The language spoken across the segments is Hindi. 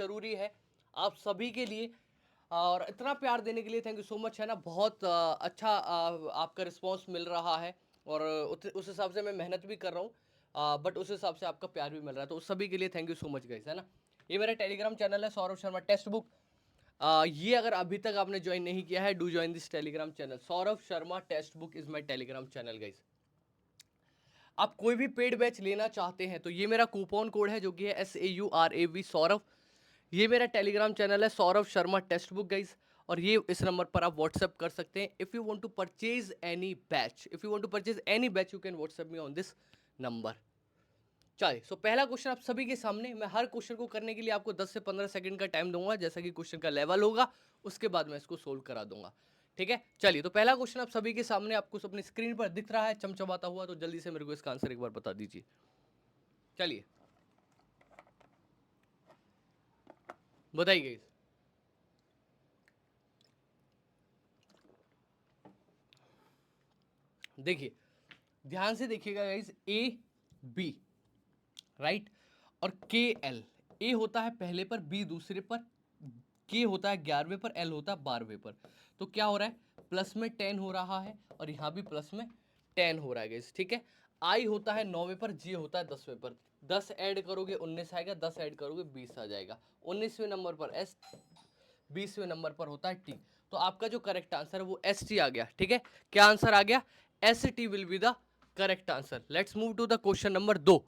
जरूरी है आप सभी के लिए। और इतना प्यार देने के लिए थैंक यू सो मच, है ना। बहुत अच्छा आपका रिस्पॉन्स मिल रहा है, और उस हिसाब से मैं मेहनत भी कर रहा हूँ, बट उस हिसाब से आपका प्यार भी मिल रहा है, तो उस सभी के लिए thank you so much guys, है ना। ये मेरा टेलीग्राम चैनल है सौरभ शर्मा टेक्स्ट बुक। ये अगर अभी तक आपने ज्वाइन नहीं किया है, do join this Telegram channel. Saurabh Sharma text book is my Telegram channel guys. आप कोई भी पेड बैच लेना चाहते हैं तो ये मेरा कूपन कोड है जो कि है SAURAV सौरभ। ये मेरा टेलीग्राम चैनल है Saurabh Sharma text book guys, और ये इस नंबर पर आप व्हाट्सएप कर सकते हैं। If you want to purchase any batch, if you want to purchase any batch, you can WhatsApp me on this number. चलिए, सो पहला क्वेश्चन आप सभी के सामने। मैं हर क्वेश्चन को करने के लिए आपको 10 से 15 सेकंड का टाइम दूंगा, जैसा कि क्वेश्चन का लेवल होगा उसके बाद मैं इसको सोल्व करा दूंगा, ठीक है। चलिए, तो पहला क्वेश्चन आप सभी के सामने आपको अपनी स्क्रीन पर दिख रहा है चमचमाता हुआ, तो जल्दी से मेरे को इसका आंसर एक बार बता दीजिए। चलिए बताइए। देखिए, ध्यान से देखिएगा गाइस, AB, राइट, और KL। ए होता है पहले पर, बी दूसरे पर, के होता है 11वें पर, एल होता है 12वें पर। तो क्या हो रहा है, प्लस में 10 हो रहा है, और यहां भी प्लस में 10 हो रहा है गाइस, ठीक है। आई होता है 9वें पर, जी होता है 10वें पर। 10 ऐड करोगे 19 आएगा, 10 ऐड करोगे 20 आ जाएगा। 19वें नंबर पर एस, 20वें नंबर पर होता है टी। तो आपका जो करेक्ट आंसर है वो ST आ गया, ठीक है। क्या आंसर आ गया, ST will be the correct answer. Let's move to the question number 2।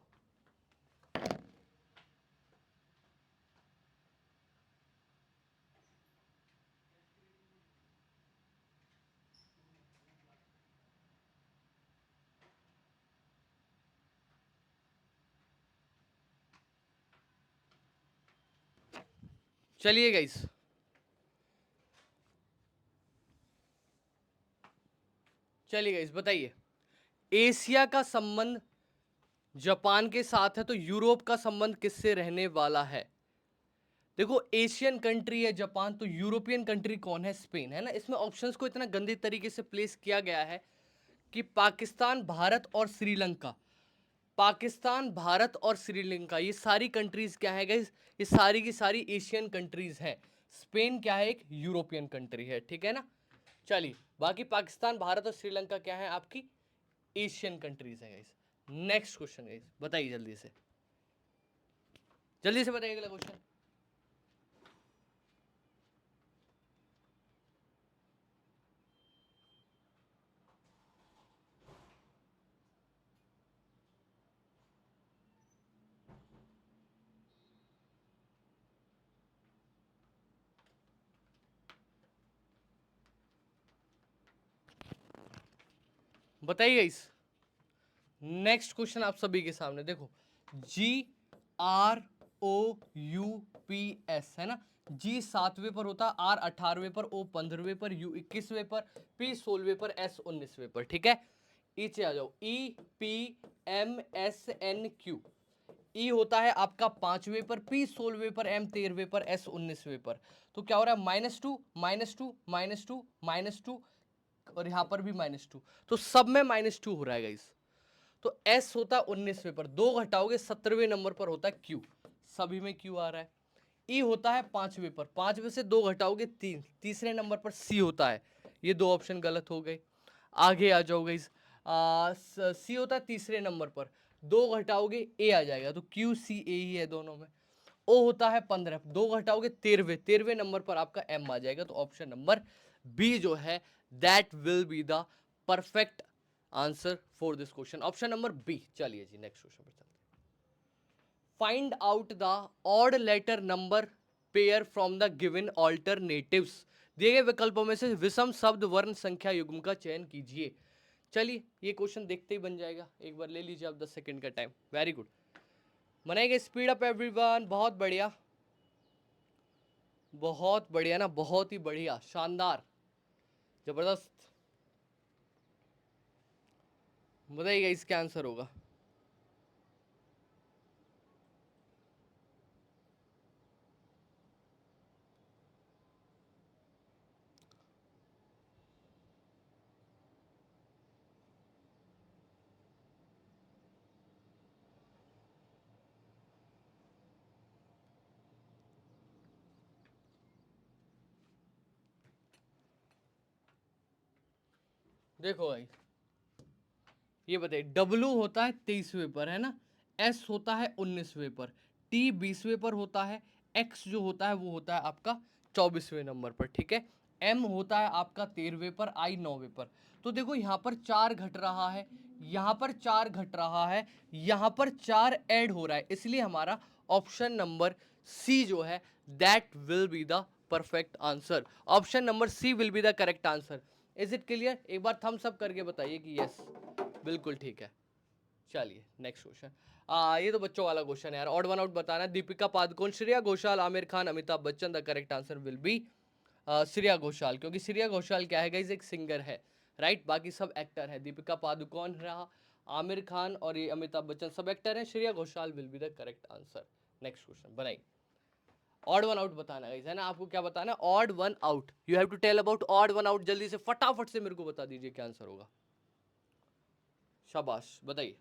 चलिए गाइस, चलिए गाइस बताइए, एशिया का संबंध जापान के साथ है तो यूरोप का संबंध किससे रहने वाला है। देखो, एशियन कंट्री है जापान, तो यूरोपियन कंट्री कौन है, स्पेन, है ना। इसमें ऑप्शंस को इतना गंदे तरीके से प्लेस किया गया है कि पाकिस्तान, भारत और श्रीलंका। पाकिस्तान, भारत और श्रीलंका, ये सारी कंट्रीज क्या है गाइस, ये सारी की सारी एशियन कंट्रीज हैं। स्पेन क्या है, एक यूरोपियन कंट्री है, ठीक है ना। चलिए, बाकी पाकिस्तान, भारत और श्रीलंका क्या है, आपकी एशियन कंट्रीज है गाइस। नेक्स्ट क्वेश्चन गाइस, बताइए जल्दी से, जल्दी से बताइए अगला क्वेश्चन। बताइए गाइस, नेक्स्ट क्वेश्चन आप सभी के सामने देखो, GROUPS, है ना। जी 7वें पर होता है, R 18वें पर, O 15वें पर, U 21वें पर, P 16वें पर, S 19वें पर, ठीक है। नीचे आ जाओ, EPMSNQ। ई होता है आपका 5वें पर, P 16वें पर, M 13वें पर, S 19वें पर। तो क्या हो रहा है, -2 -2 -2 -2, और यहां पर भी -2, तो सब में -2 हो रहा है गाइस। तो S होता है 19वें पर, 2 घटाओगे 17वें नंबर पर होता है Q, सभी में Q आ रहा है। E होता है 5वें पर, 5वें से 2 घटाओगे 3, तीसरे नंबर पर C होता है। ये दो ऑप्शन गलत हो गए, आगे आ जाओगे। C होता है तीसरे नंबर पर, 2 घटाओगे A आ जाएगा, तो QCA ही है दोनों में। O होता है 15, 2 घटाओगे 13वें, 13वें नंबर पर आपका M आ जाएगा। तो ऑप्शन नंबर B जो है, that will be the perfect answer for this question, option number B। चलिए जी, नेक्स्ट क्वेश्चन पर चलते हैं। Find out the odd letter number pair from the given alternatives. दिए गए विकल्पों में से विषम शब्द वर्ण संख्या युग्म का चयन कीजिए। चलिए, ये क्वेश्चन देखते ही बन जाएगा, एक बार ले लीजिए आप 10 सेकंड का टाइम। वेरी गुड, बनाएंगे, स्पीड अप एवरीवन, बहुत बढ़िया, बहुत बढ़िया ना, बहुत ही बढ़िया, शानदार, जबरदस्त। बताइएगा इसका आंसर होगा। देखो भाई, ये बताइए, W होता है 23वें पर, है ना, S होता है 19वें पर, T 20वें पर होता है, X जो होता है वो होता है आपका 24वें नंबर पर, ठीक है। M होता है आपका 13वें पर, I 9वें पर। तो देखो यहाँ पर 4 घट रहा है, यहाँ पर 4 घट रहा है, यहाँ पर 4 ऐड हो रहा है, इसलिए हमारा ऑप्शन नंबर सी जो है that will be the perfect answer. Option number C will be the correct answer. Is it clear? एक बार थम्स अप करके बताइए कि यस, बिल्कुल ठीक है। चलिए नेक्स्ट क्वेश्चन। ये तो बच्चों वाला क्वेश्चन है यार, ऑड वन आउट बताना है। Deepika Padukone, Shreya Ghoshal, Aamir Khan, Amitabh Bachchan. The correct answer will B Shreya Ghoshal, क्योंकि श्रेया घोषाल क्या है गाइस, एक सिंगर है, राइट, बाकी सब एक्टर है। दीपिका पादुकोण रहा, आमिर खान और ये अमिताभ बच्चन सब एक्टर हैं। Shreya Ghoshal will be the correct answer. Next question बनाइए। ऑड वन आउट बताना गाइस, है ना, आपको क्या बताना है, odd one out. You have to tell about odd one out. जल्दी से फटाफट से मेरे को बता दीजिए क्या आंसर होगा। शाबाश, बताइए।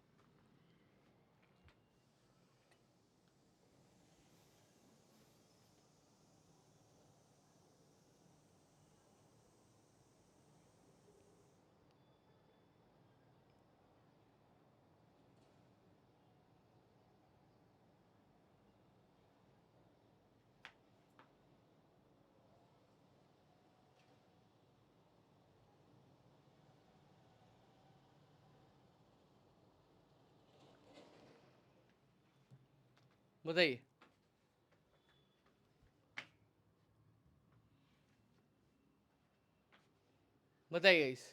बताइए। बताइए इस,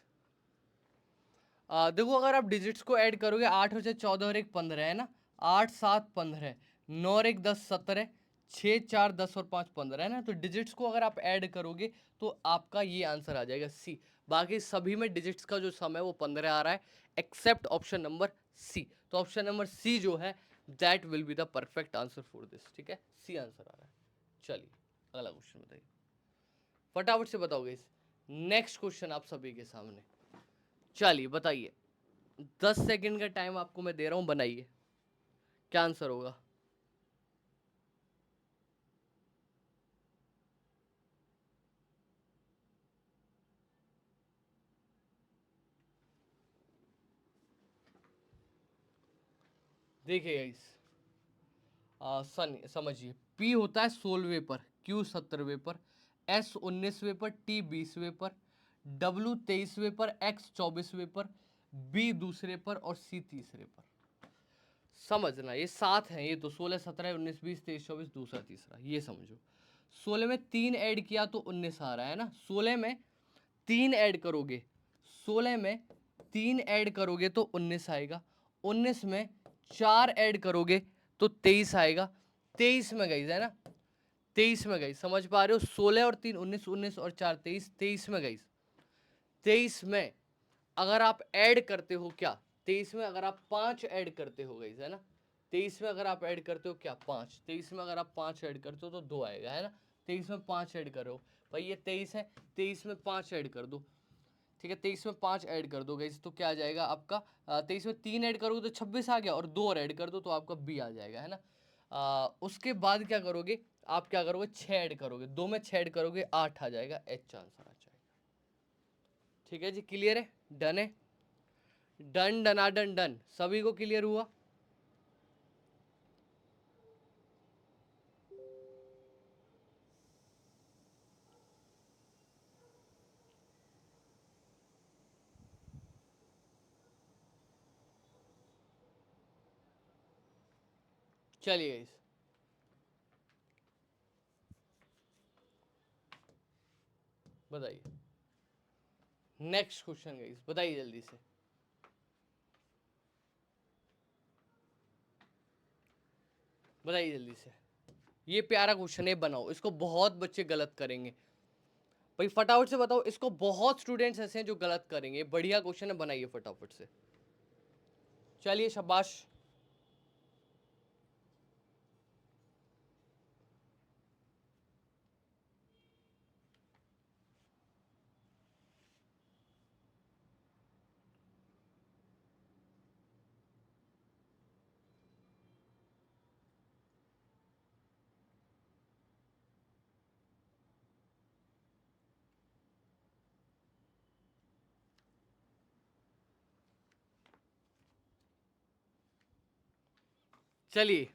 देखो अगर आप डिजिट्स को ऐड करोगे, 8 और 14 और 1 15 है ना, 8 7 15, 9 और 1 10 17, 6 4 10 और 5 15 है ना। तो डिजिट्स को अगर आप ऐड करोगे तो आपका ये आंसर आ जाएगा सी। बाकी सभी में डिजिट्स का जो सम है वो 15 आ रहा है, एक्सेप्ट ऑप्शन नंबर सी। तो ऑप्शन नंबर सी जो है that will be the perfect answer for this, ठीक है, सी आंसर आ रहा है। चलिए अगला क्वेश्चन बताइए, फटाफट से बताओगे इस। नेक्स्ट क्वेश्चन आप सभी के सामने। चलिए बताइए, 10 सेकंड का टाइम आपको मैं दे रहा हूं, बनाइए क्या आंसर होगा। देखिए इस, समझिए, P होता है 16वें पर, Q 17वें पर, S 19वें पर, T 20वें पर, W 23वें पर, X 24वें पर, B दूसरे पर और C तीसरे पर। समझना, ये 7 हैं, ये तो 16 17 19 20 23 24 दूसरा तीसरा, ये समझो। 16 में 3 ऐड किया तो 19 आ रहा है ना। 16 में 3 ऐड करोगे, 16 में 3 ऐड करोगे तो 19 आएगा। 19 में 4 ऐड करोगे तो 23 आएगा। 23 में गई है ना, 23 में गई, समझ पा रहे हो, 16 और 3 19, 19 और 4 23, 23 में गई। 23 में अगर आप ऐड करते हो क्या, 23 में अगर आप 5 ऐड करते हो गई है ना, 23 में अगर आप ऐड करते हो क्या, 5, 23 में अगर आप 5 ऐड करते हो तो 2 आएगा, है ना। 23 में 5 ऐड करो भाई, ये 23 है, 23 में 5 ऐड कर दो, ठीक है, 23 में 5 ऐड कर दो गाइस तो क्या आ जाएगा आपका, 23 में 3 ऐड करोगे तो 26 आ गया, और 2 और ऐड कर दो तो आपका बी आ जाएगा, है ना। उसके बाद क्या करोगे, आप क्या करोगे, 6 ऐड करोगे, 2 में 6 ऐड करोगे 8 आ जाएगा, एच आंसर आ जाएगा। ठीक है जी, क्लियर है, डन है, डन डना डन डन, सभी को क्लियर हुआ। चलिए गाइस, बताइए नेक्स्ट क्वेश्चन गाइस, बताइए जल्दी से। बताइए जल्दी से, ये प्यारा क्वेश्चन है, बनाओ इसको, बहुत बच्चे गलत करेंगे भाई, फटाफट से बताओ इसको, बहुत स्टूडेंट्स ऐसे हैं जो गलत करेंगे। बढ़िया क्वेश्चन है, बनाइए फटाफट से। चलिए शाबाश। चलिए,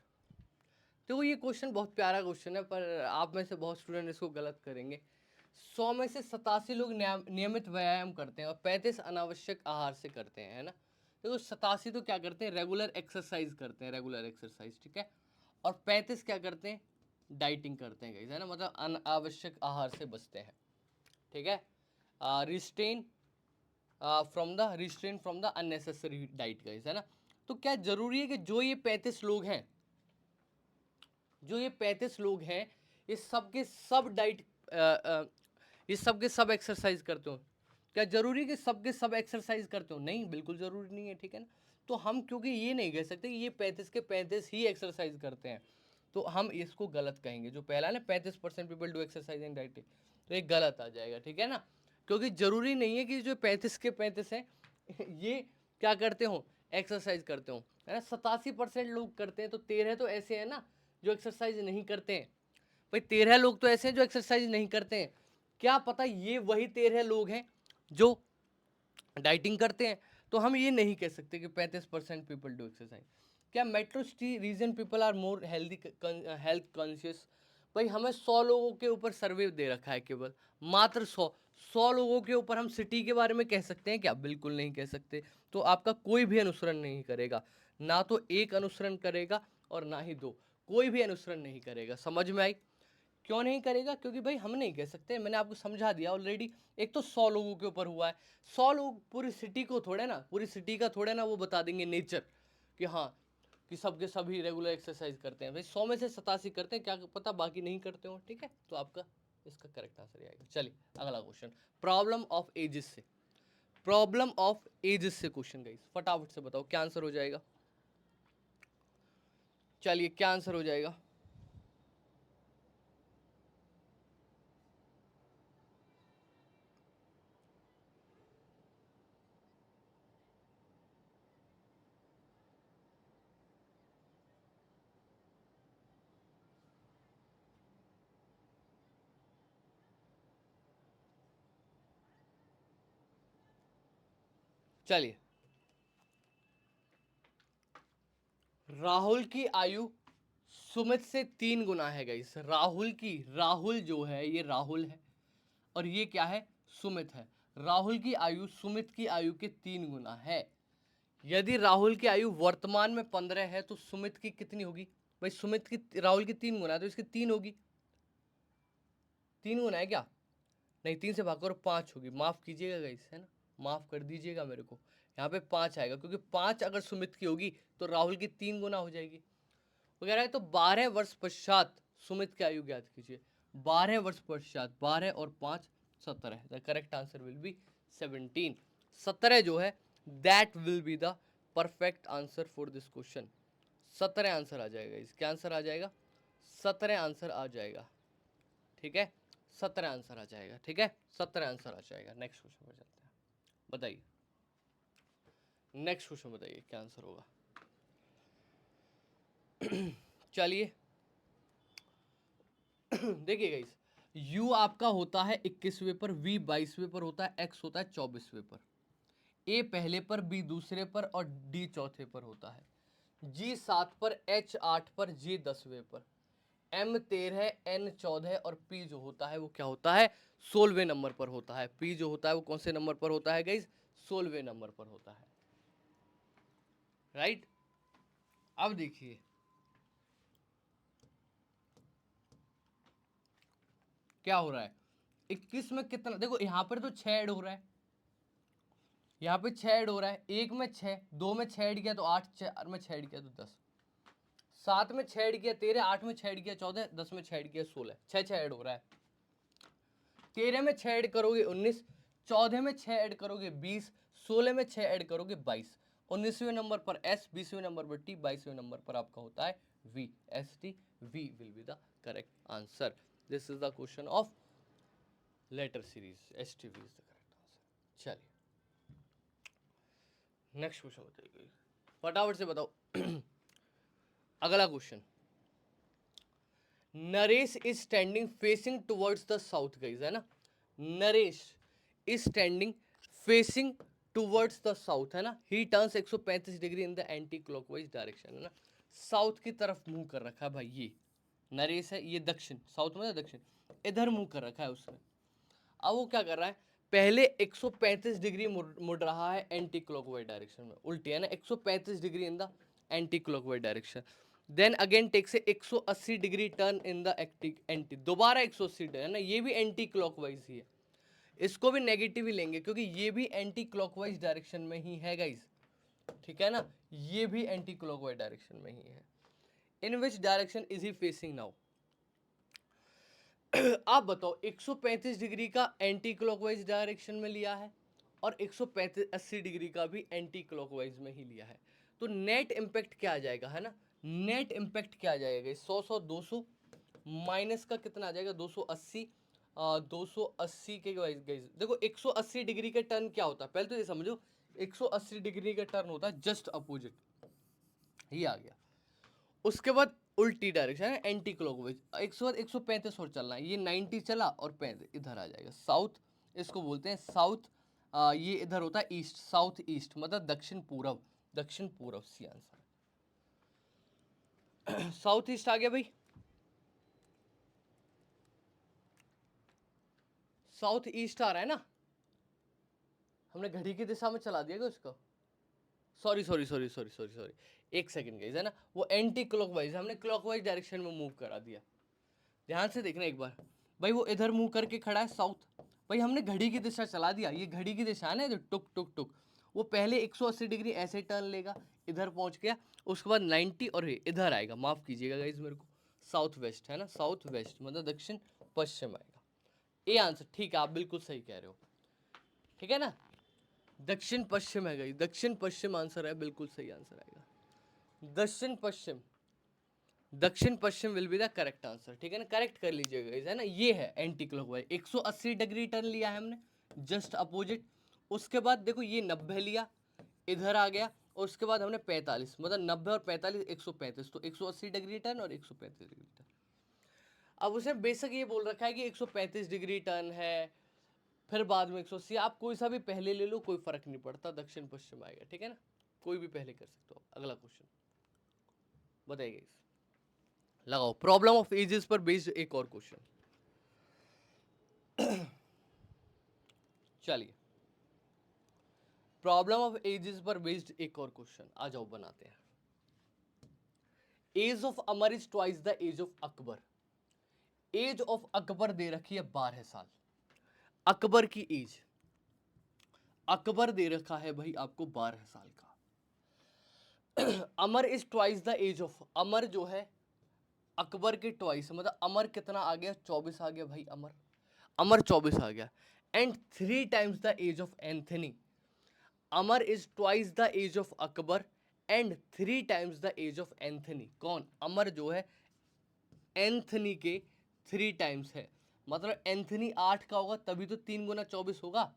तो ये क्वेश्चन बहुत प्यारा क्वेश्चन है, पर आप में से बहुत स्टूडेंट इसको गलत करेंगे। 100 में से 87 लोग नियमित व्यायाम करते हैं और 35 अनावश्यक आहार से करते हैं, है ना। देखो 87 तो क्या करते हैं, रेगुलर एक्सरसाइज करते हैं, रेगुलर एक्सरसाइज, ठीक है। और 35 क्या करते हैं, डाइटिंग करते हैं, है ना, मतलब अनावश्यक आहार से बचते हैं, ठीक है। Restrain from the unnecessary diet, guys, है ना। तो क्या जरूरी है कि जो ये 35 लोग हैं, जो ये 35 लोग हैं, ये सब के सब डाइट, ये सब के सब एक्सरसाइज करते हो? क्या जरूरी है कि सब के सब एक्सरसाइज करते हो? नहीं, बिल्कुल जरूरी नहीं है, ठीक है ना। तो हम क्योंकि ये नहीं कह सकते कि ये 35 के 35 ही एक्सरसाइज करते हैं, तो हम इसको गलत कहेंगे। जो पहला है ना, 35% people do exercise and dieting, तो ये गलत आ जाएगा, ठीक है ना। क्योंकि जरूरी नहीं है कि जो 35 के 35 हैं ये क्या करते हो, एक्सरसाइज करते हो, है ना। 87% लोग करते हैं, तो 13 तो ऐसे हैं ना जो एक्सरसाइज नहीं करते हैं। भाई 13 लोग तो ऐसे हैं जो एक्सरसाइज नहीं करते हैं, क्या पता ये वही 13 लोग हैं जो डाइटिंग करते हैं। तो हम ये नहीं कह सकते कि 35% पीपल डू एक्सरसाइज। क्या metro city region people are more health conscious? भाई हमें 100 लोगों के ऊपर सर्वे दे रखा है, केवल मात्र 100 लोगों के ऊपर हम सिटी के बारे में कह सकते हैं क्या? बिल्कुल नहीं कह सकते। तो आपका कोई भी अनुसरण नहीं करेगा, ना तो एक अनुसरण करेगा और ना ही दो, कोई भी अनुसरण नहीं करेगा। समझ में आई? क्यों नहीं करेगा? क्योंकि भाई हम नहीं कह सकते, मैंने आपको समझा दिया ऑलरेडी। एक तो 100 लोगों के ऊपर हुआ है, 100 लोग पूरी सिटी को थोड़े ना, पूरी सिटी का थोड़े ना वो बता देंगे नेचर कि हाँ कि सबके सभी रेगुलर एक्सरसाइज करते हैं। भाई 100 में से 87 करते हैं, क्या पता बाकी नहीं करते हो, ठीक है। तो आपका इसका करेक्ट आंसर आएगा। चलिए अगला क्वेश्चन, प्रॉब्लम ऑफ एजेस से, प्रॉब्लम ऑफ एजेस से क्वेश्चन गाइस, फटाफट से बताओ क्या आंसर हो जाएगा। चलिए क्या आंसर हो जाएगा? चलिए, राहुल की आयु सुमित से 3 गुना है गाइस। राहुल की, राहुल जो है ये राहुल है और ये क्या है, सुमित है। राहुल की आयु सुमित की आयु के 3 गुना है। यदि राहुल की आयु वर्तमान में 15 है तो सुमित की कितनी होगी? भाई सुमित की, राहुल की 3 गुना है तो इसकी 3 होगी। 3 गुना है क्या? नहीं, 3 से भाग करो 5 होगी। माफ कीजिएगा गाइस, है ना, माफ कर दीजिएगा मेरे को। यहाँ पे 5 आएगा क्योंकि 5 अगर सुमित की होगी तो राहुल की 3 गुना हो जाएगी वगैरह है। तो 12 वर्ष पश्चात सुमित की आयु ज्ञात कीजिए। 12 वर्ष पश्चात, 12 और 5 17। The correct answer will be 17। 17 जो है that will be the perfect answer for this question. 17 answer आ जाएगा, इसका आंसर आ जाएगा 17 आंसर आ जाएगा, ठीक है। 17 आंसर आ जाएगा, ठीक है, 17 आंसर आ जाएगा। नेक्स्ट क्वेश्चन पर चलते हैं, बताइए नेक्स्ट क्वेश्चन, बताइए क्या आंसर होगा। चलिए देखिए गाइस, u आपका होता है 21वें पर, v 22वें पर होता है, x होता है 24वें पर, a पहले पर, b दूसरे पर और d चौथे पर होता है, g 7 पर, h 8 पर, j 10वें पर, m 13, n 14 और p जो होता है वो क्या होता है, 16वें नंबर पर होता है। p जो होता है वो कौन से नंबर पर होता है गाइस? 16वें नंबर पर होता है, राइट। अब देखिए क्या हो रहा है, 21 में कितना, देखो यहाँ पर तो 6 ऐड हो रहा है, यहाँ पे 6 ऐड हो रहा है, एक में 6, दो में 6 ऐड किया तो 8, 4 में 6 ऐड किया तो 10, 7 में 6 ऐड किया 13, 8 में 6 ऐड किया 14, 10 में 6 ऐड किया 16, 6 6 ऐड हो रहा है। 13 में 6 ऐड करोगे 19, 14 में 6 ऐड करोगे 20, 16 में 6 ऐड करोगे 22, 19वें नंबर पर S, 20वें नंबर पर T, 22वें नंबर पर आपका होता है V, ST, V will be the correct answer. This is the question of letter series, ST V is the correct answer. चलिए नेक्स्ट क्वेश्चन बताइए, फटाफट से बताओ। अगला question, Naresh is standing facing towards the south, guys, है ना। Naresh is standing facing towards the south, है ना। He turns 135 degree in the anti clockwise direction, है ना। साउथ की तरफ मुंह कर रखा है भाई, ये नरेश है, ये दक्षिण, साउथ में दक्षिण, इधर मुंह कर रखा है उसने। अब वो क्या कर रहा है, पहले 135 डिग्री मुड़ रहा है एंटी क्लॉकवाइज डायरेक्शन में, उल्टी है ना, 135 degree in the anti clockwise direction, then again take say 180 degree turn in the anti, दोबारा 180 है ना, ये भी एंटी क्लॉकवाइज ही है, इसको भी नेगेटिव ही लेंगे क्योंकि ये भी एंटी क्लॉकवाइज डायरेक्शन में ही है गाइस, ठीक है ना, ये भी एंटी क्लॉकवाइज डायरेक्शन में ही है। In which direction is he facing now, आप बताओ 135 डिग्री का एंटी क्लॉकवाइज डायरेक्शन में लिया है और 180 डिग्री का भी एंटी क्लॉकवाइज में ही लिया है, तो नेट इम्पैक्ट क्या आ जाएगा, है ना, नेट इम्पैक्ट क्या आ जाएगा, 100 200 माइनस का कितना आ जाएगा 280, 280 के गाइस देखो 180 डिग्री का टर्न क्या होता है, पहले तो ये समझो 180 डिग्री का टर्न होता है जस्ट अपोजिट, ये आ गया, उसके बाद उल्टी डायरेक्शन है एंटी क्लॉकवाइज, 135 और चलना है, ये 90 चला और 35 इधर आ जाएगा साउथ, इसको बोलते हैं साउथ, ये इधर होता है ईस्ट, साउथ ईस्ट मतलब दक्षिण पूरब, दक्षिण पूरब, सी आंसर साउथ ईस्ट आ गया भाई, साउथ ईस्ट आ रहा है ना, हमने घड़ी की दिशा में चला दिया क्या उसको, sorry sorry sorry sorry sorry sorry, एक सेकंड गाइस, है ना, वो एंटी क्लॉकवाइज, हमने क्लॉकवाइज डायरेक्शन में मूव करा दिया, ध्यान से देखना एक बार भाई, वो इधर मुंह करके खड़ा है साउथ, भाई हमने घड़ी की दिशा चला दिया, ये घड़ी की दिशा है ना, जो टुक टुक टुक, वो पहले 180 डिग्री ऐसे टर्न लेगा, इधर पहुंच गया, उसके बाद 90 और इधर आएगा, माफ कीजिएगा गाइस मेरे को, साउथ वेस्ट है ना, साउथ वेस्ट मतलब दक्षिण पश्चिम आएगा, ये आंसर ठीक है, आप बिल्कुल सही कह रहे हो, ठीक है ना, दक्षिण पश्चिम है गाइस, दक्षिण पश्चिम आंसर है, बिल्कुल सही आंसर आएगा, दक्षिण पश्चिम, दक्षिण पश्चिम will be the correct answer, ठीक है ना, करेक्ट कर लीजिएगा, है ना, ये है एंटी क्लॉकवाइज, 180 डिग्री टर्न लिया है हमने जस्ट अपोजिट, उसके बाद देखो ये 90 लिया, इधर आ गया, और उसके बाद हमने 45, मतलब 90 और 45 135, तो 180 डिग्री टर्न और 135 डिग्री टर्न। अब उसने बेशक ये बोल रखा है कि 135 डिग्री टर्न है, फिर बाद में 180, आप कोई सा भी पहले ले लो, कोई फर्क नहीं पड़ता, दक्षिण पश्चिम आएगा, ठीक है ना, कोई भी पहले कर सकते हो। अगला क्वेश्चन बताइए इस, लगाओ प्रॉब्लम ऑफ एजेस पर बेस्ड एक और क्वेश्चन, चलिए प्रॉब्लम ऑफ एजेस पर बेस्ड एक और क्वेश्चन, आ जाओ बनाते हैं। Age of Amar is twice the age of Akbar, age of Akbar दे रखी है 12 साल, अकबर की एज, अकबर दे रखा है भाई आपको 12 साल का, Amar is twice the age of, Amar जो है अकबर के ट्वाइस, मतलब अमर कितना आ गया 24 आ गया भाई, अमर, अमर 24 आ गया, and 3 times the age of Anthony, Amar is twice the age of Akbar and 3 times the age of Anthony, कौन, अमर जो है एंथनी के 3 टाइम्स है, मतलब एंथनी 8 का होगा तभी तो 3 गुना 24 होगा,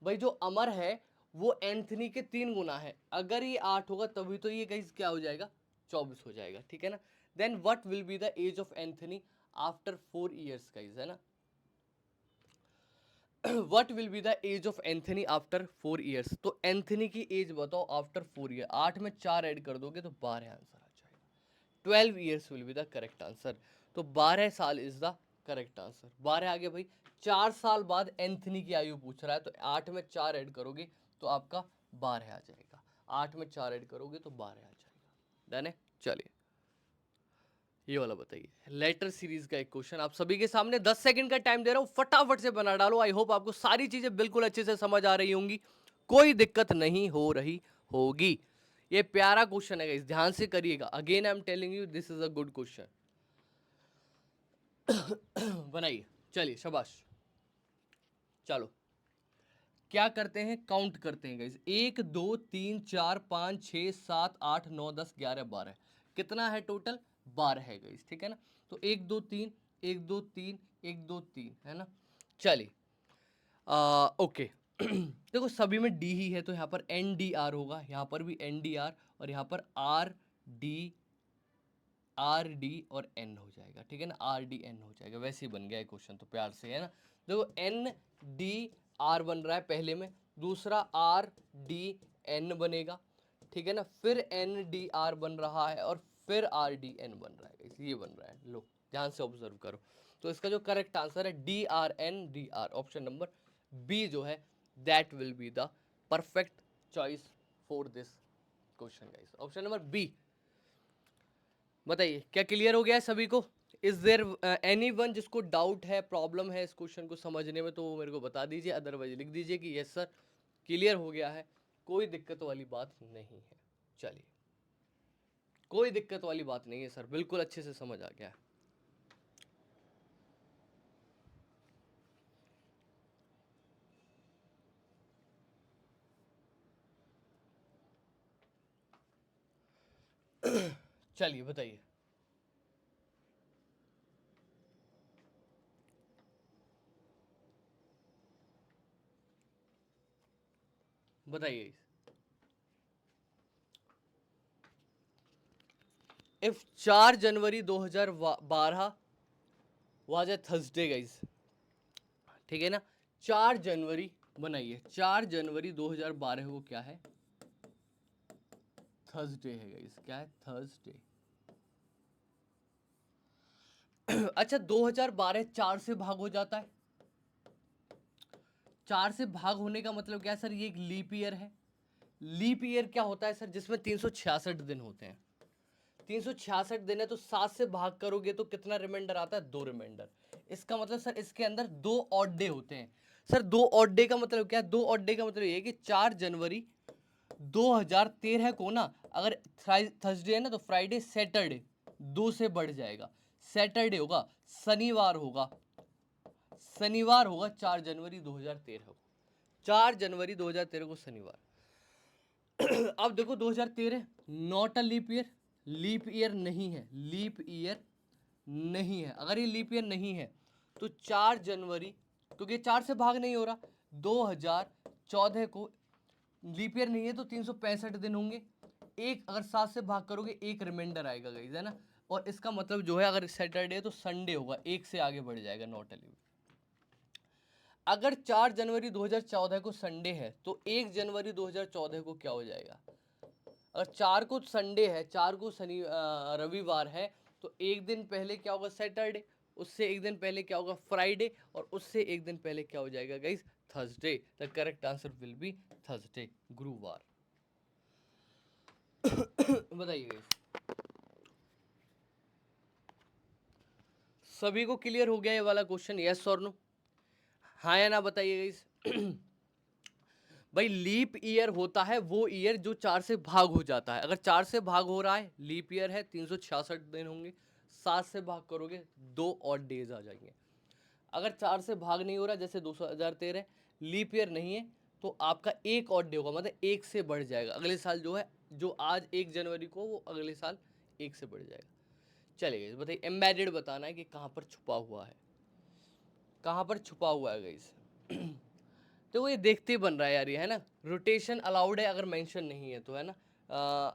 भाई जो अमर है वो एंथनी के 3 गुना है, अगर ये 8 होगा तभी तो ये गाइस क्या हो जाएगा 24 हो जाएगा, ठीक है ना, then what will be the age of Anthony after 4 years guys, है ना, what will be the age of Anthony after 4 years, तो एंथनी की एज बताओ आफ्टर 4 ईयर, 8 में 4 ऐड कर दोगे तो 12 आंसर आ जाएगा, 12 years will be the correct answer, तो 12 साल इज द करेक्ट आंसर, 12 आ गया भाई, 4 साल बाद एंथनी की आयु पूछ रहा है, तो 8 में 4 ऐड करोगे तो आपका 12 आ जाएगा, 8 में 4 ऐड करोगे तो 12 आ जाएगा, डन है, चलिए ये वाला बताइए, लेटर सीरीज का एक क्वेश्चन आप सभी के सामने, 10 सेकंड का टाइम दे रहा हूं, फटाफट से बना डालो, आई होप आपको सारी चीजें बिल्कुल अच्छे से समझ आ रही होंगी, कोई दिक्कत नहीं हो रही होगी, ये प्यारा क्वेश्चन है गाइस, ध्यान से करिएगा, again I am telling you this is a good question, बनाइए, चलिए शाबाश, चलो क्या करते हैं, काउंट करते हैं गाइस, 1 2 3 4 5 6 7 8 9 10 11 12, कितना है टोटल 12 है गाइस, ठीक है ना, तो 1 2 3 1 2 3 1 2 3 है ना, चलिए ओके देखो सभी में डी ही है तो यहाँ पर एन डी आर होगा, यहाँ पर भी एन डी आर, और यहाँ पर आर डी और एन हो जाएगा, ठीक है ना, आर डी एन हो जाएगा, वैसे ही बन गया है क्वेश्चन, तो प्यार से, है ना, देखो एन डी आर बन रहा है पहले में, दूसरा आर डी एन बनेगा, ठीक है ना, फिर NDR बन रहा है और फिर RDN बन रहा है, ये बन रहा है। लो ध्यान से ऑब्जर्व करो। तो इसका जो करेक्ट आंसर है DRNDR, ऑप्शन नंबर बी जो है that will be the perfect choice for this question guys, option number B. बताइए क्या क्लियर हो गया है सभी को? इज देयर एनी वन जिसको डाउट है, प्रॉब्लम है इस क्वेश्चन को समझने में, तो वो मेरे को बता दीजिए, अदरवाइज लिख दीजिए कि यस सर क्लियर हो गया है, कोई दिक्कत वाली बात नहीं है। चलिए, कोई दिक्कत वाली बात नहीं है सर, बिल्कुल अच्छे से समझ आ गया है। चलिए बताइए, बताइए। If 4 January 2012 was a Thursday guys, ठीक है ना, 4 जनवरी बनाइए, 4 जनवरी 2012 को क्या है? थर्सडे है गाइस, क्या है? थर्सडे। अच्छा 2012 4 से भाग हो जाता है, 4 से भाग होने का मतलब क्या है सर? ये एक लीप ईयर है। लीप ईयर क्या होता है सर? जिसमें 366 दिन होते हैं। 366 दिन है तो 7 से भाग करोगे तो कितना रिमाइंडर आता है? 2 रिमाइंडर। इसका मतलब सर इसके अंदर 2 ऑड डे होते हैं। सर 2 ऑड डे का मतलब क्या है? 2 ऑड डे का मतलब ये है कि 4 जनवरी 2013 को ना, अगर थर्सडे है ना, तो फ्राइडे सैटरडे 2 से बढ़ जाएगा, सैटरडे होगा, शनिवार होगा, शनिवार होगा 4 जनवरी 2013 को, 4 जनवरी 2013 को शनिवार। अब देखो 2013 not a leap year, leap year नहीं है, लीप ईयर नहीं है। अगर ये लीप ईयर नहीं है तो 4 जनवरी, क्योंकि 4 से भाग नहीं हो रहा, 2014 को लीप ईयर नहीं है तो 365 दिन होंगे। एक अगर 7 से भाग करोगे एक रिमाइंडर आएगा गाइस, है ना। और इसका मतलब जो है, अगर सैटरडे है तो संडे होगा, एक से आगे बढ़ जाएगा, नॉट अ लीप। अगर 4 जनवरी 2014 को संडे है तो 1 जनवरी 2014 को क्या हो जाएगा? अगर 4 को संडे है, 4 को रविवार है, तो एक दिन पहले क्या होगा? सैटरडे, उससे एक दिन पहले क्या होगा? फ्राइडे, और उससे एक दिन पहले क्या हो जाएगा guys? Thursday. The correct answer will B Thursday, गुरुवार। बताइए गाइस, सभी को क्लियर हो गया ये वाला क्वेश्चन? यस और नो, हाँ या ना बताइए गाइस। भाई लीप ईयर होता है वो ईयर जो 4 से भाग हो जाता है। अगर 4 से भाग हो रहा है, लीप ईयर है, 366 दिन होंगे, 7 से भाग करोगे 2 और डेज आ जाएंगे। अगर 4 से भाग नहीं हो रहा, जैसे 2013 लीप ईयर नहीं है, तो आपका एक और डे होगा, मतलब एक से बढ़ जाएगा। अगले साल जो है, जो आज 1 जनवरी को, वो अगले साल एक से बढ़ जाएगा। चलिए बताइए, एम्बेडेड बताना है कि कहाँ पर छुपा हुआ है, कहाँ पर छुपा हुआ है गाइस। तो ये देखते ही बन रहा है यार, ये है ना, रोटेशन अलाउड है अगर मेंशन नहीं है तो, है ना।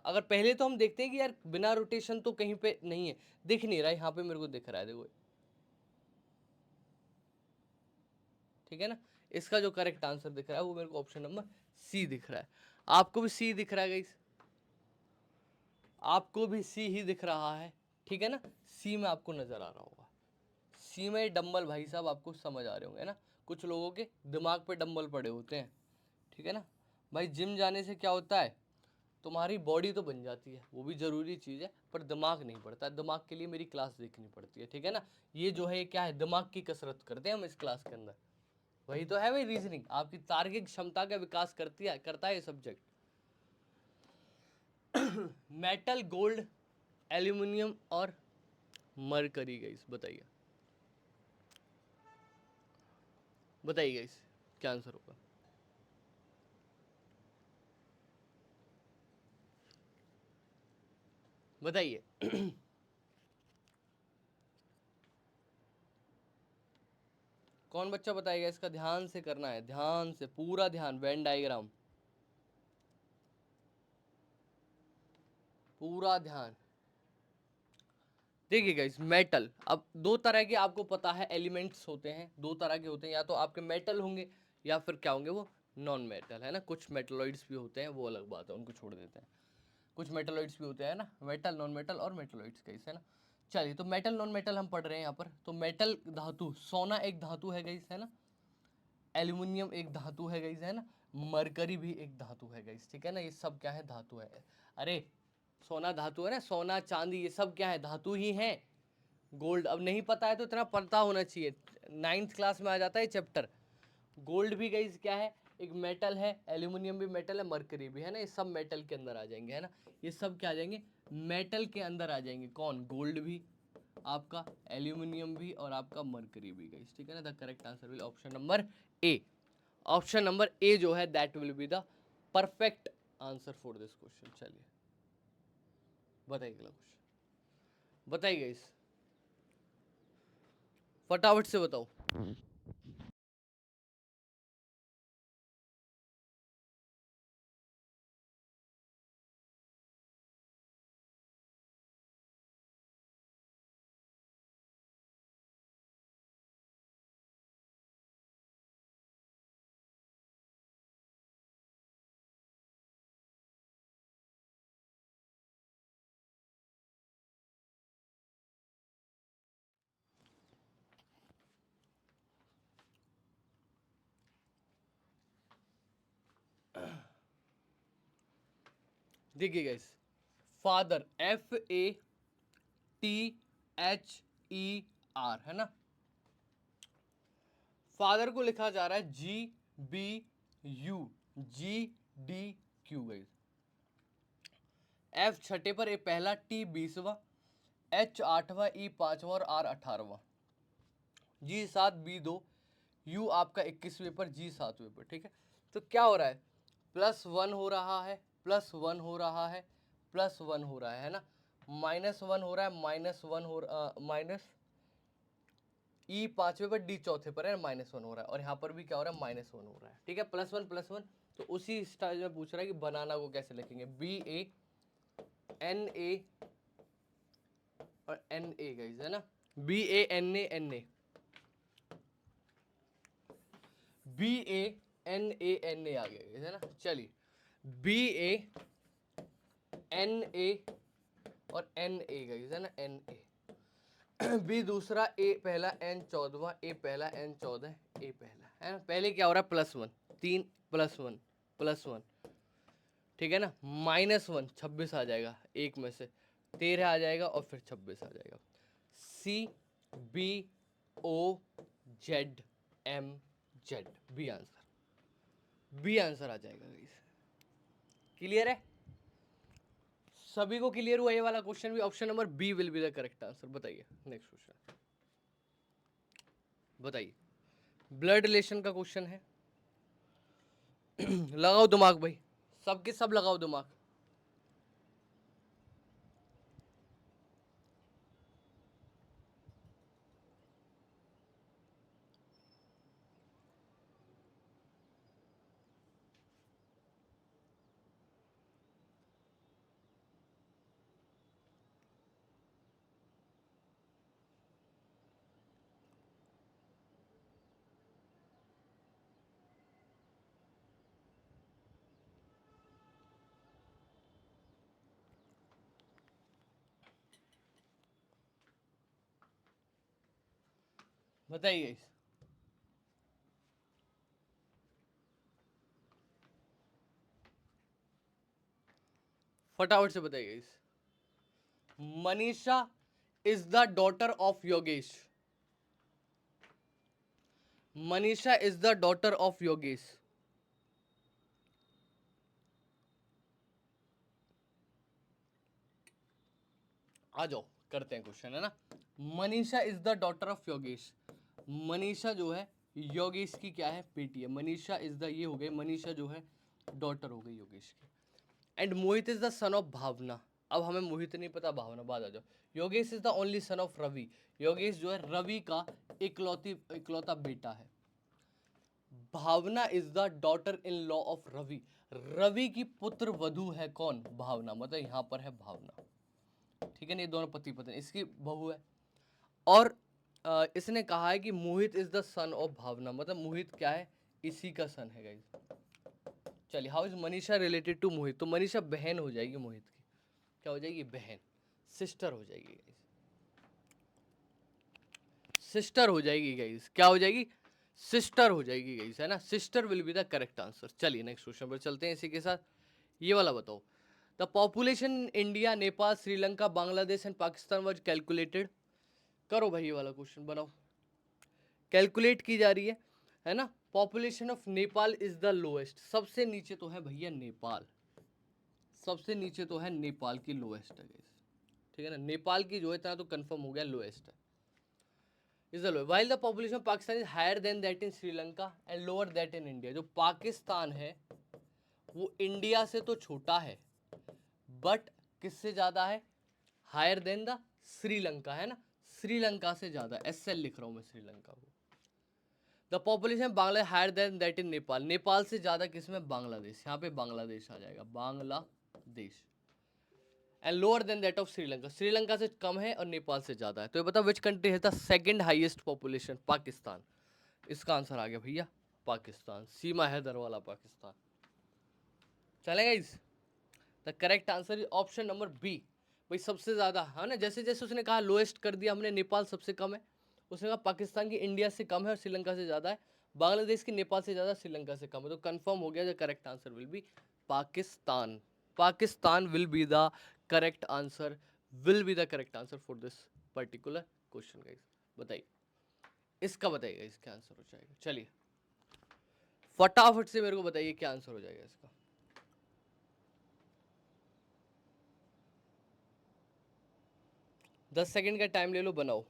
अगर पहले तो हम देखते हैं कि यार बिना रोटेशन तो कहीं पे नहीं है, दिख नहीं रहा है, यहाँ पे मेरे को दिख रहा है, देखो, ठीक है ना। इसका जो करेक्ट आंसर दिख रहा है वो मेरे को ऑप्शन नंबर सी दिख रहा है। आपको भी सी दिख रहा है गाइस? आपको भी सी ही दिख रहा है, ठीक है ना। सी में आपको नजर आ रहा होगा, सी में डंबल भाई साहब आपको समझ आ रहे होंगे ना। कुछ लोगों के दिमाग पे डंबल पड़े होते हैं, ठीक है ना। भाई जिम जाने से क्या होता है? तुम्हारी बॉडी तो बन जाती है, वो भी ज़रूरी चीज़ है, पर दिमाग नहीं पड़ता। दिमाग के लिए मेरी क्लास देखनी पड़ती है, ठीक है ना। ये जो है क्या है? दिमाग की कसरत करते हैं हम इस क्लास के अंदर। वही तो है भाई, रीजनिंग आपकी तार्किक क्षमता का विकास करता है ये सब्जेक्ट। मेटल, गोल्ड, एल्यूमिनियम और मरकरी गाइस, बताइए, बताइए गाइस क्या आंसर होगा? बताइए। कौन बच्चा बताएगा? इसका ध्यान से करना है, ध्यान से, पूरा ध्यान, वेन डायग्राम, पूरा ध्यान। देखिए गाइस, मेटल, अब दो तरह के आपको पता है एलिमेंट्स होते हैं, दो तरह के होते हैं, या तो आपके मेटल होंगे या फिर क्या होंगे? वो नॉन मेटल, है ना। कुछ मेटलॉइड्स भी होते हैं, वो अलग बात है, उनको छोड़ देते हैं। कुछ मेटलॉइड्स भी होते हैं ना, मेटल, नॉन मेटल और मेटलॉइड्स गाइस, है ना। चलिए, तो मेटल नॉन मेटल हम पढ़ रहे हैं यहाँ पर। तो मेटल धातु, सोना एक धातु है गाइस, है ना। एल्यूमिनियम एक धातु है गाइस, है ना। मरकरी भी एक धातु है गाइस, ठीक है ना। ये सब क्या है, धातु है। अरे सोना धातु है ना, सोना चांदी ये सब क्या है, धातु ही है। गोल्ड अब नहीं पता है तो इतना पता होना चाहिए, 9th क्लास में आ जाता है चैप्टर। गोल्ड भी गाइस क्या है, एक मेटल है, एल्यूमिनियम भी मेटल है, मरकरी भी, है ना। ये सब मेटल के अंदर आ जाएंगे, है ना। ये सब क्या आ जाएंगे, मेटल के अंदर आ जाएंगे। कौन, गोल्ड भी, आपका एल्यूमिनियम भी और आपका मरकरी भी गाइस, ठीक है ना। The correct answer will option number A. Option number A जो है that will be the perfect answer for this question. चलिए बताइए अगला क्वेश्चन, बताइए गाइस, फटाफट से बताओ। देखिए गाइस, फादर FATHER, है ना। फादर को लिखा जा रहा है GBU, GDQ गाइस। F छठे पर, ए पहला, T 20वां, H 8वां, E 5वां और R 18वां। G 7, B 2, U आपका 21वें पर, G 7वें पर, ठीक है। तो क्या हो रहा है, +1 हो रहा है, +1 हो रहा है, +1 हो रहा है ना। -1 हो रहा है, -1 हो माइनस E 5वें पर, D चौथे पर है, -1 हो रहा है। और यहाँ पर भी क्या हो रहा है, -1 हो रहा है, ठीक है। +1 तो उसी स्टाइल में पूछ रहा है कि बनाना को कैसे लिखेंगे। BANA और NA गाइस, है ना। BANA BANA आ गया है ना। चलिए, BANA और NA गाइस, है ना, NA। B दूसरा, A पहला, N 14वां, A पहला, N 14, A पहला, है ना। पहले क्या हो रहा है, +1, 3 +1 +1, ठीक है ना। -1 26 आ जाएगा, एक में से 13 आ जाएगा और फिर 26 आ जाएगा। CBOZMZ, बी आंसर आ जाएगा गाइस। क्लियर है, सभी को क्लियर हुआ ये वाला क्वेश्चन भी। Option number B will be the correct answer. बताइए नेक्स्ट क्वेश्चन, बताइए। ब्लड रिलेशन का क्वेश्चन है। लगाओ दिमाग भाई, सबके सब लगाओ दिमाग। बताइए, फटाफट से बताइए इस। Manisha is the daughter of Yogesh. Manisha is the daughter of Yogesh. आ जाओ करते हैं क्वेश्चन, है ना। Manisha is the daughter of Yogesh. Manisha जो है योगेश की क्या है, बेटी है। मनीषा इज द, ये हो गई, मनीषा जो है डॉटर हो गई योगेश की। And Mohit is the son of Bhavna. अब हमें मोहित नहीं पता, भावना बाद आ जाओ। Yogesh is the only son of Ravi. Yogesh जो है रवि का इकलौता बेटा है। Bhavna is the daughter in law of Ravi. Ravi की पुत्र वधु है कौन, भावना, मतलब यहां पर है भावना, ठीक है ना। ये दोनों पति पत्नी, इसकी बहू है। और इसने कहा है कि मोहित इज द सन ऑफ भावना, मतलब मोहित क्या है, इसी का सन है गाइस। चलिए, how is Manisha related to Mohit. तो मनीषा बहन हो जाएगी मोहित की, क्या हो जाएगी, बहन, सिस्टर हो जाएगी गाइस, सिस्टर हो जाएगी गाइस, क्या हो जाएगी, सिस्टर हो जाएगी गाइस, है ना, sister will be the correct answer. चलिए नेक्स्ट क्वेश्चन पर चलते हैं इसी के साथ। ये वाला बताओ, the population in India, Nepal, Sri Lanka, Bangladesh and Pakistan was calculated. करो भाई ये वाला क्वेश्चन बनाओ, कैलकुलेट की जा रही है ना। Population of Nepal is the lowest, सबसे नीचे तो है भैया नेपाल, सबसे नीचे तो है नेपाल की लोएस्ट है guys। ठीक है ना, नेपाल की जो है इतना तो कंफर्म हो गया लोएस्ट है। Is the lowest, while the population of Pakistan is higher than that in Sri Lanka and lower that in India. जो पाकिस्तान है वो इंडिया से तो छोटा है, बट किससे ज्यादा है, हायर देन द श्रीलंका, है ना, श्रीलंका से ज्यादा, एसएल लिख रहा हूं मैं श्रीलंका को। The population Bangladesh higher than that in Nepal, Nepal से ज्यादा किसमें, बांग्लादेश, यहाँ पे बांग्लादेश आ जाएगा, Bangladesh. And lower than that of Sri Lanka, Sri Lanka से कम है और नेपाल से ज्यादा है। तो ये बताओ विच कंट्री है the second highest population, Pakistan. इसका आंसर आ गया भैया पाकिस्तान, सीमा हैदर वाला पाकिस्तान। चलेगा इस, the correct answer is option number B. भाई सबसे ज्यादा, है ना, जैसे जैसे उसने कहा लोएस्ट कर दिया हमने, नेपाल सबसे कम है, उसने कहा पाकिस्तान की इंडिया से कम है और श्रीलंका से ज्यादा है, बांग्लादेश की नेपाल से ज्यादा, श्रीलंका से कम है। तो कंफर्म हो गया, the correct answer will B Pakistan, Pakistan will be the correct answer, will be the correct answer for this particular question guys. बताइए इसका, बताइएगा इसका आंसर हो जाएगा। चलिए फटाफट से मेरे को बताइए क्या आंसर हो जाएगा इसका। 10 सेकंड का टाइम ले लो, बनाओ।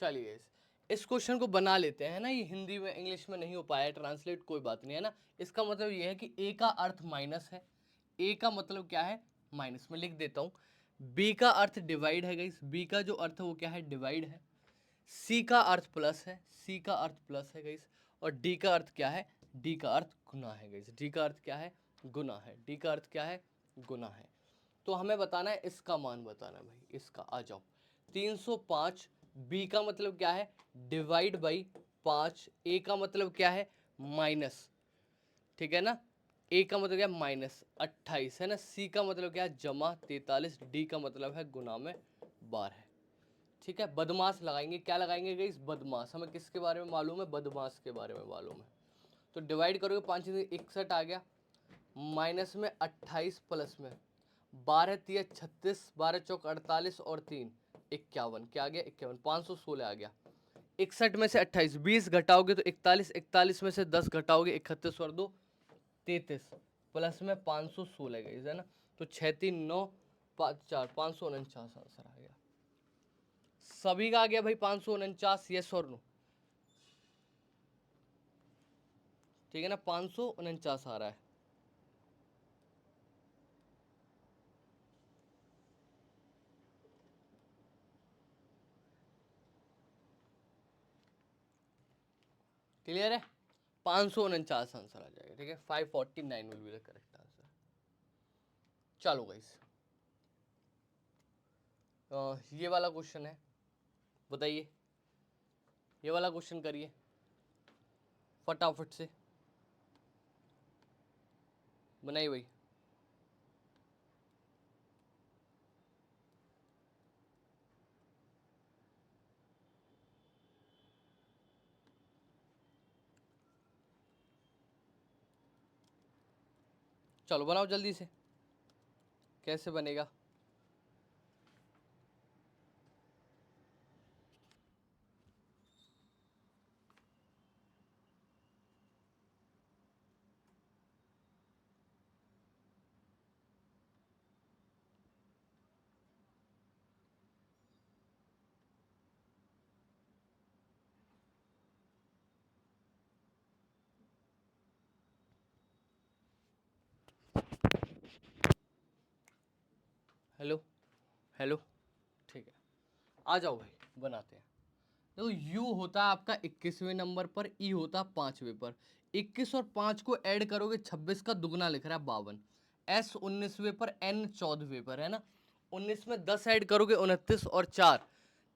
चलिए इस क्वेश्चन को बना लेते हैं ना, ये हिंदी में इंग्लिश में नहीं हो पाया ट्रांसलेट, कोई बात नहीं, है ना। इसका मतलब ये है कि ए का अर्थ माइनस है, ए का मतलब क्या है, माइनस। में लिख देता हूँ, बी का अर्थ डिवाइड है गाइस, बी का जो अर्थ है वो क्या है, डिवाइड है। सी का अर्थ प्लस है, सी का अर्थ प्लस है गाइस। और डी का अर्थ क्या है, डी का अर्थ गुना है गाइस, डी का अर्थ क्या है, गुना है, डी का अर्थ क्या है, गुना है। तो हमें बताना है इसका मान, बताना है भाई इसका। आ जाओ, 305, बी का मतलब क्या है, डिवाइड बाई 5, ए का मतलब क्या है, माइनस, ठीक है ना, ए का मतलब क्या है, -28, है ना, सी का मतलब क्या है, जमा 43, डी का मतलब है गुना में 12। ठीक है, बदमाश लगाएंगे, क्या लगाएंगे गाइस, बदमाश। हमें किसके बारे में मालूम है, बदमाश के बारे में मालूम है। तो डिवाइड करोगे 5 से 61 आ गया, माइनस में 28 प्लस में 12 तिया 36, 12 चौक 48 और 3 51, क्या आ गया 51, 516 आ गया। 61 में से 28, 20 घटाओगे तो 41, 41 में से 10 घटाओगे 31 और 2 33, प्लस में 516 गई है ना। तो 63954, 549 आंसर आ गया। सभी का आ गया भाई 549, यस और नो, ठीक है ना, 549 आ रहा है। क्लियर है, 549 आंसर आ जाएगा, ठीक है, 549 will be the correct answer. चलो गाइस, ये वाला क्वेश्चन है, बताइए, ये वाला क्वेश्चन करिए फटाफट से, बनाइए भाई। चलो बनाओ जल्दी से, कैसे बनेगा। हेलो, हेलो, ठीक है, आ जाओ भाई बनाते हैं। देखो U होता है आपका 21वें नंबर पर, E होता है 5वें पर। 21 और 5 को ऐड करोगे 26 का दुगना लिख रहा है 52। S 19वें पर, N 14वें पर, है ना। 19 में 10 ऐड करोगे 29 और 4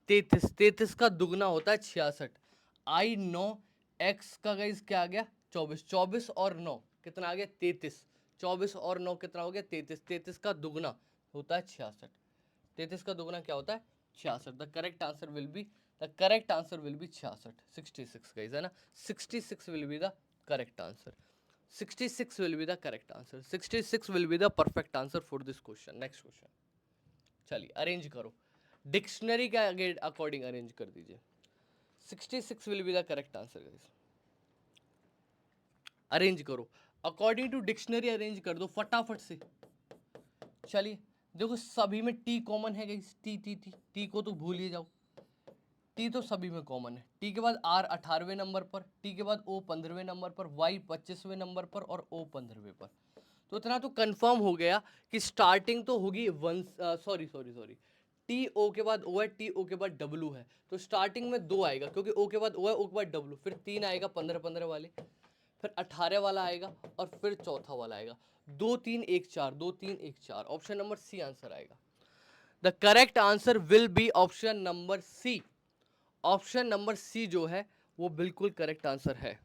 33। 33 का दुगना होता है 66। I 9, X का गाइस क्या आ गया 24। 24 और 9 कितना आ गया 33। 24 और 9 कितना हो गया 33। 33 का दुगना होता है 66। 33 का दुगना क्या होता है 66। The correct answer will B 66। 66 guys, है ना। 66 will be the correct answer. 66 will be the correct answer. 66 will be the perfect answer for this question. Next question. चलिए अरेंज करो, डिक्शनरी के अकॉर्डिंग अरेंज कर दीजिए। 66 will be the correct answer guys. Arrange करो अकॉर्डिंग टू डिक्शनरी, अरेंज कर दो फटाफट से। चलिए देखो सभी में टी कॉमन है guys, T T T T को तो भूल ही जाओ। टी तो सभी में कॉमन है। टी के बाद आर 18वें नंबर पर, टी के बाद ओ 15वें नंबर पर, वाई 25वें नंबर पर और ओ 15वें पर। तो इतना तो कंफर्म हो गया कि स्टार्टिंग तो होगी वन, सॉरी टी ओ के बाद ओ है, टी ओ के बाद डब्लू है, तो स्टार्टिंग में 2 आएगा क्योंकि ओ के बाद ओ है, ओ के बाद डब्लू, फिर 3 आएगा 15-15 वाले, फिर 18 वाला आएगा और फिर चौथा वाला आएगा। 2 3 1 4, 2 3 1 4, ऑप्शन नंबर सी आंसर आएगा। The correct answer will be option number C. Option number C जो है वो बिल्कुल करेक्ट आंसर है।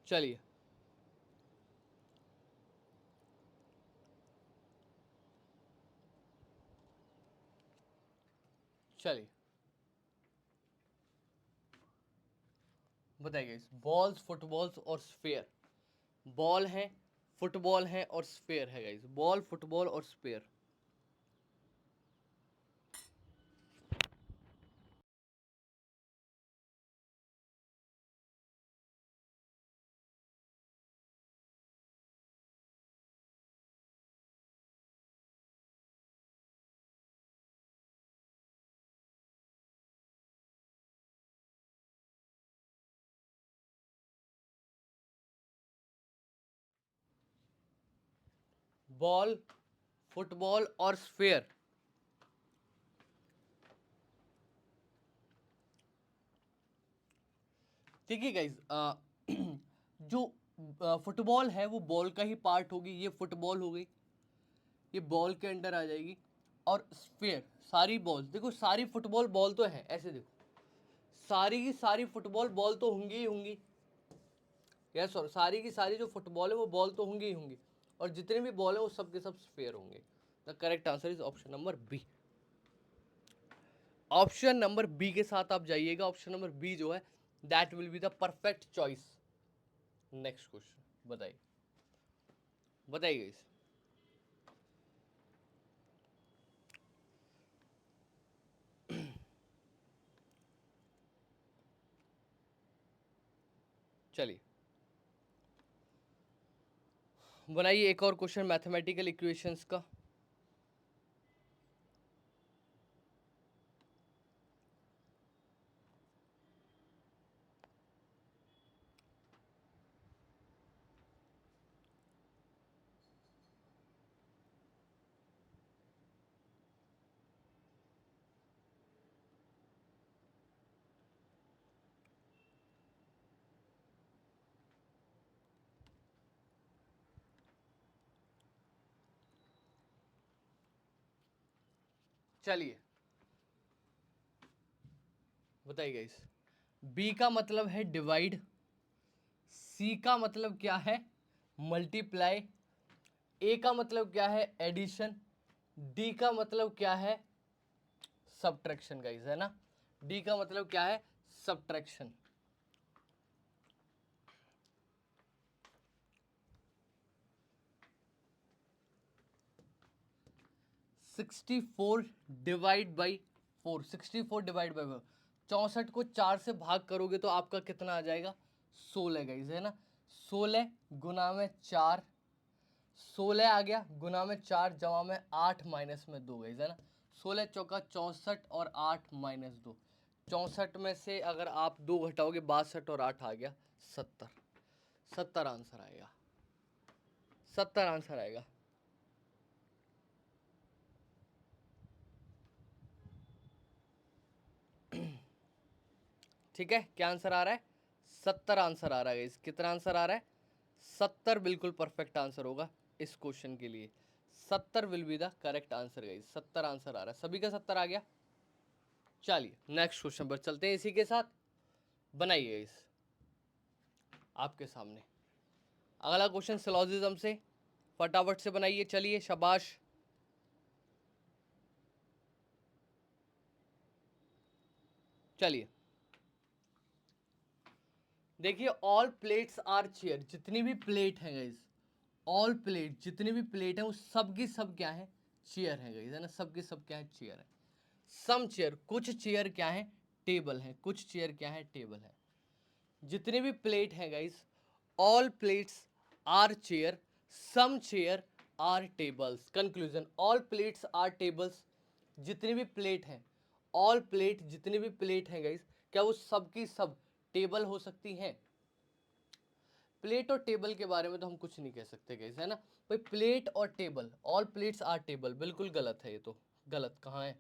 चलिए चलिए बताइए, बॉल्स, फुटबॉल्स और स्फेयर। बॉल है, फुटबॉल है और स्फेयर है गाइस। बॉल, फुटबॉल और स्फेयर। बॉल, फुटबॉल और स्फेयर। ठीक है गाइस, जो फुटबॉल है वो बॉल का ही पार्ट होगी, ये फुटबॉल हो गई, ये बॉल के अंडर आ जाएगी। और स्फेयर सारी बॉल, देखो सारी फुटबॉल बॉल तो है, ऐसे देखो सारी की सारी फुटबॉल बॉल तो होंगी ही होंगी। यस, और सारी की सारी जो फुटबॉल है वो बॉल तो होंगी ही होंगी, और जितने भी बॉल है वो सब के सब स्फेयर होंगे। The correct answer is option number B. Option number B के साथ आप जाइएगा। ऑप्शन नंबर बी जो है that will be the perfect choice. Next question बताइए, बताइए इस। चलिए बनाइए एक और क्वेश्चन मैथमेटिकल इक्वेशंस का। चलिए बताइए इस। बी का मतलब है डिवाइड, सी का मतलब क्या है मल्टीप्लाई, ए का मतलब क्या है एडिशन, डी का मतलब क्या है सब्ट्रैक्शन गाइस, है ना। डी का मतलब क्या है subtraction. 64 divide by 4, 64 divide by 4, 64 को 4 से भाग करोगे तो आपका कितना आ जाएगा 16 गाइस, है ना। 16 गुना में 4, 16 आ गया गुना में 4 जमा में 8 माइनस में 2 गाइस, है ना। 16 चौका 64 और 8 माइनस 2, 64 में से अगर आप 2 घटाओगे 62 और 8 आ गया 70। 70 आंसर आएगा, 70 आंसर आएगा। ठीक है, क्या आंसर आ रहा है? 70 आंसर आ रहा है। कितना आंसर आ रहा है? 70 बिल्कुल परफेक्ट आंसर होगा इस क्वेश्चन के लिए। 70 will be the correct answer guys. 70 answer आ रहा है, सभी का 70 आ गया। चलिए नेक्स्ट क्वेश्चन पर चलते हैं। इसी के साथ बनाइए इस आपके सामने अगला क्वेश्चन सिलोजिज्म से, फटाफट से बनाइए। चलिए शाबाश। चलिए देखिए, ऑल प्लेट्स आर चेयर, जितनी भी प्लेट है गाइस, ऑल प्लेट जितनी भी प्लेट है वो सब की सब क्या है? चेयर है गाइस, है ना? सब की सब क्या है? चेयर है। सम चेयर, कुछ चेयर क्या है? टेबल है। कुछ चेयर क्या है? टेबल है। जितने भी प्लेट है guys, all plates are chair, some chair are tables. Conclusion, all plates are tables. जितनी भी प्लेट है, ऑल प्लेट जितनी भी प्लेट है गाइस, क्या वो सब की सब टेबल हो सकती हैं? प्लेट और टेबल के बारे में तो हम कुछ नहीं कह सकते गाइस, है ना भाई? प्लेट और table, all plates are table, बिल्कुल गलत है ये तो। गलत कहाँ है?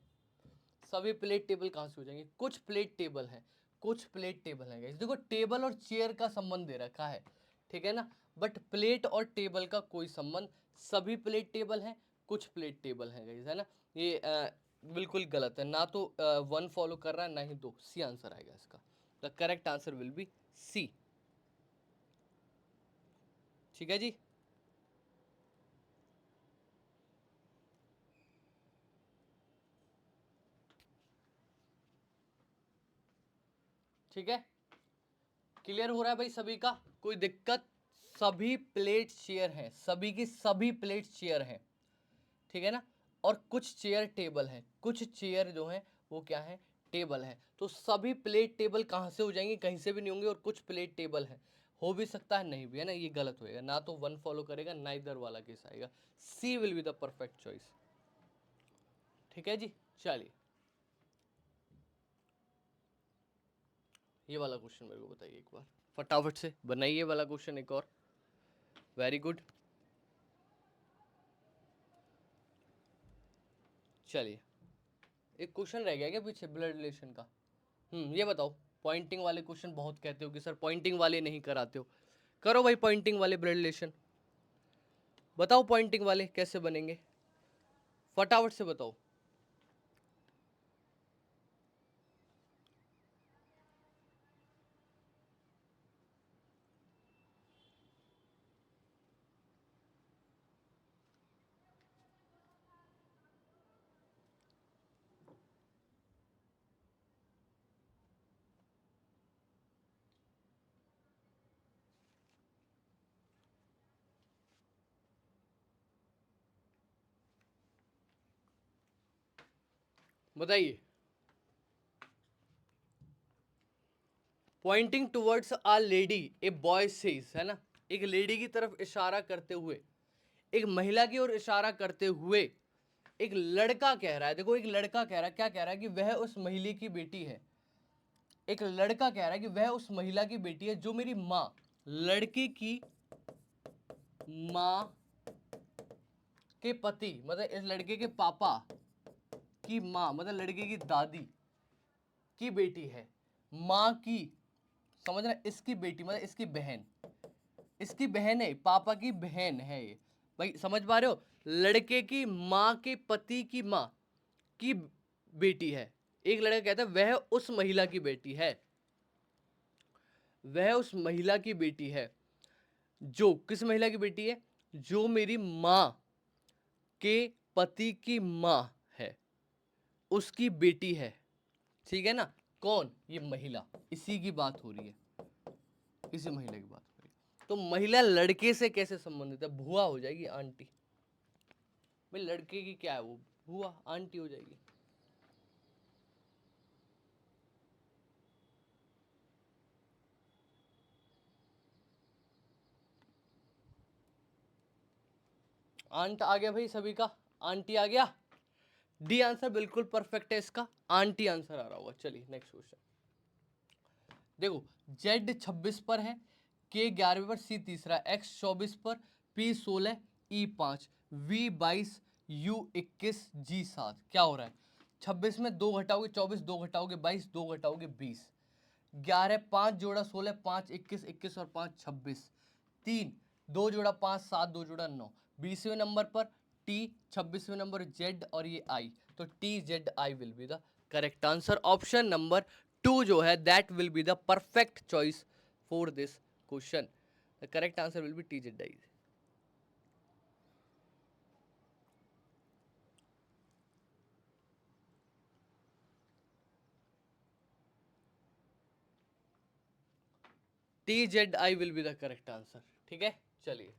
सभी प्लेट टेबल कहाँ से हो जाएंगे? कुछ प्लेट टेबल है, कुछ प्लेट टेबल है गाइस। देखो टेबल और चेयर का संबंध दे रखा है, ठीक है ना? बट प्लेट और टेबल का कोई संबंध, सभी प्लेट टेबल है, कुछ प्लेट टेबल है गाइस, है ना? ये बिल्कुल गलत है। ना तो 1 फॉलो कर रहा है, ना ही 2। सी आंसर आएगा इसका। The correct answer will be C. ठीक है जी। ठीक है, क्लियर हो रहा है भाई सभी का? कोई दिक्कत? सभी प्लेट चेयर हैं, सभी की सभी प्लेट चेयर हैं, ठीक है ना? और कुछ चेयर टेबल है, कुछ चेयर जो है वो क्या है? टेबल है। तो सभी प्लेट टेबल कहाँ से हो जाएंगे? कहीं से भी नहीं होंगे। और कुछ प्लेट टेबल है, हो भी सकता है, नहीं भी, है ना? ये गलत होएगा। ना तो 1 फॉलो करेगा, ना इधर वाला केस आएगा। C will be the perfect choice. ठीक है जी। चलिए ये वाला क्वेश्चन मेरे को बताइए एक बार, फटाफट से बनाइए वाला क्वेश्चन एक और। Very good. चलिए एक क्वेश्चन रह गया क्या पीछे, ब्लड रिलेशन का? ये बताओ। पॉइंटिंग वाले क्वेश्चन बहुत कहते हो कि सर पॉइंटिंग वाले नहीं कराते हो। करो भाई पॉइंटिंग वाले ब्लड रिलेशन। बताओ पॉइंटिंग वाले कैसे बनेंगे, फटाफट से बताओ। बताइए। Pointing towards a lady, a boy says, है ना? एक लेडी की तरफ इशारा करते हुए, एक महिला की ओर इशारा करते हुए एक लड़का कह रहा है। देखो एक लड़का कह रहा है, क्या कह रहा है? कि वह उस महिला की बेटी है। एक लड़का कह रहा है कि वह उस महिला की बेटी है जो मेरी माँ, लड़की की माँ के पति, मतलब इस लड़के के पापा की माँ, मतलब लड़के की दादी की बेटी है। माँ की, समझ रहे? इसकी बेटी मतलब इसकी बहन, इसकी बहन है, पापा की बहन है ये। भाई समझ पा रहे हो? लड़के की माँ के पति की माँ की बेटी है। एक लड़का कहता है वह उस महिला की बेटी है, वह उस महिला की बेटी है। जो किस महिला की बेटी है? जो मेरी माँ के पति की माँ है, उसकी बेटी है। ठीक है ना? कौन? ये महिला, इसी की बात हो रही है, इसी महिला की बात हो रही है। तो महिला लड़के से कैसे संबंधित है? भुआ हो जाएगी, आंटी। भाई लड़के की क्या है वो? भुआ, आंटी हो जाएगी। आंट आ गया भाई सभी का? आंटी आ गया? डी आंसर बिल्कुल परफेक्ट है इसका, आंटी आंसर आ रहा होगा। चलिए नेक्स्ट क्वेश्चन देखो। जेड 26 पर है, K 11वें पर, C तीसरा, X 24 पर, P 16, E 5, V 22, U 21, G 7। क्या हो रहा है? 26 में 2 घटाओगे 24, 2 घटाओगे 22, 2 घटाओगे 20, 11 5 जोड़ा 16, 5 21, 21 और 5 26, 3 2 जोड़ा 5 7, 2 जोड़ा 9, 20वें नंबर पर T, 26वें नंबर Z और ये I, तो TZI will be the correct answer. Option number 2 जो है that will be the perfect choice for this question. The correct answer will B TZI। TZI will be the correct answer. ठीक है, चलिए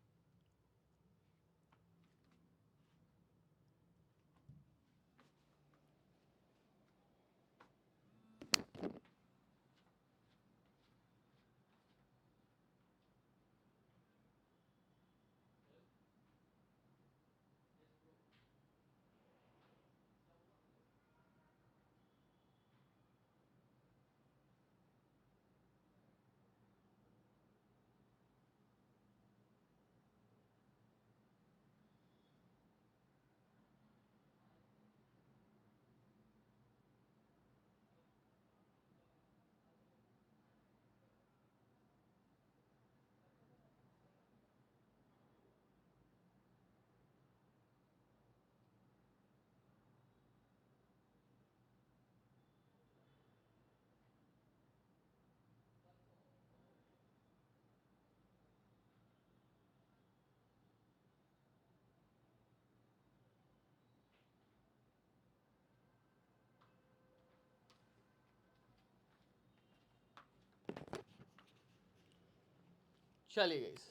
चलिए गाइस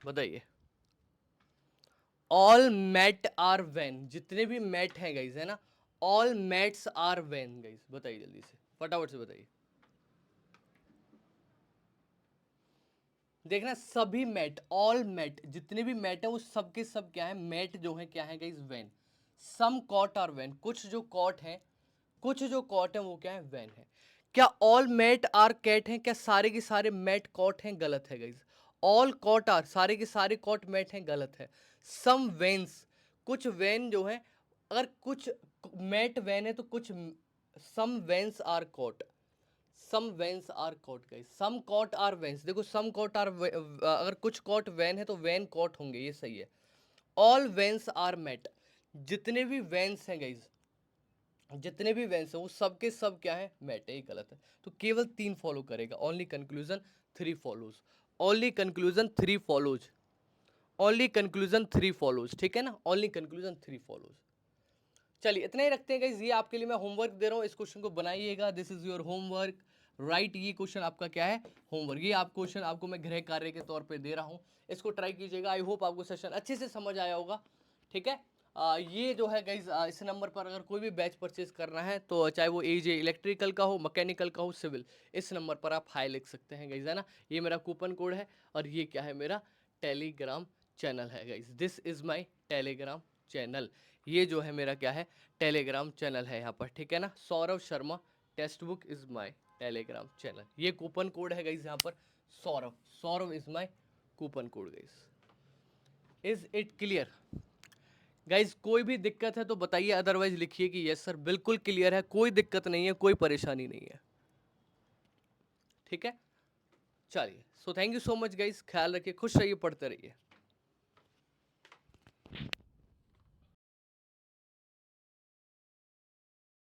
बताइए। ऑल मैट आर वेन, जितने भी मैट हैं गाइस है ना, all mats are van guys, बताइए जल्दी से, फटाफट से बताइए। देखना सभी मैट, ऑल मैट, जितने भी मैट है वो सब के सब क्या है, मैट जो है क्या है guys, van. Some cot are van, कुछ जो कॉट है, कुछ जो कॉट है वो क्या है, वेन है। क्या ऑल मैट आर कैट हैं? क्या सारे के सारे मैट कॉट हैं? गलत है गाइस। ऑल कॉट आर, सारे के सारे कॉट मैट हैं? गलत है। सम वेन्स, कुछ वेन जो है, अगर कुछ मैट वेन है तो कुछ some veins are cot, some veins are cot guys, some cot are veins. देखो सम कॉट आर, अगर कुछ कॉट वेन है तो वेन कॉट होंगे, ये सही है। ऑल वेन्स आर मेट, जितने भी वेन्स हैं गाइस, जितने भी वेन्स हैं वो सब के सब क्या है, मेट है, ये गलत है। तो केवल 3 फॉलो करेगा, only conclusion 3 follows, only conclusion 3 follows, only conclusion 3 follows, ठीक है ना, ओनली कंक्लूजन 3 फॉलोज। चलिए इतना ही रखते हैं गाइस, ये आपके लिए मैं होमवर्क दे रहा हूँ, इस क्वेश्चन को बनाइएगा, this is your homework right. ये क्वेश्चन आपका क्या है, होमवर्क। ये आप क्वेश्चन आपको मैं गृह कार्य के तौर पे दे रहा हूँ, इसको ट्राई कीजिएगा। आई होप आपको सेशन अच्छे से समझ आया होगा। ठीक है, ये जो है गाइज, इस नंबर पर अगर कोई भी बैच परचेज करना है तो चाहे वो एजे इलेक्ट्रिकल का हो, मैकेनिकल का हो, सिविल, इस नंबर पर आप हाई लिख सकते हैं गाइज, है ना। ये मेरा कूपन कोड है और ये क्या है, मेरा टेलीग्राम चैनल है guys, this is my Telegram channel. ये जो है मेरा क्या है, टेलीग्राम चैनल है यहाँ पर, ठीक है ना। Saurabh Sharma text book is my Telegram channel, ये कूपन कोड है गाइज यहाँ पर, Saurabh, Saurabh is my coupon code guys. Is it clear guys? कोई भी दिक्कत है तो बताइए, अदरवाइज लिखिए कि यस सर बिल्कुल क्लियर है, कोई दिक्कत नहीं है, कोई परेशानी नहीं है। ठीक है, चलिए, so thank you so much guys, ख्याल रखिए, खुश रहिए, पढ़ते रहिए।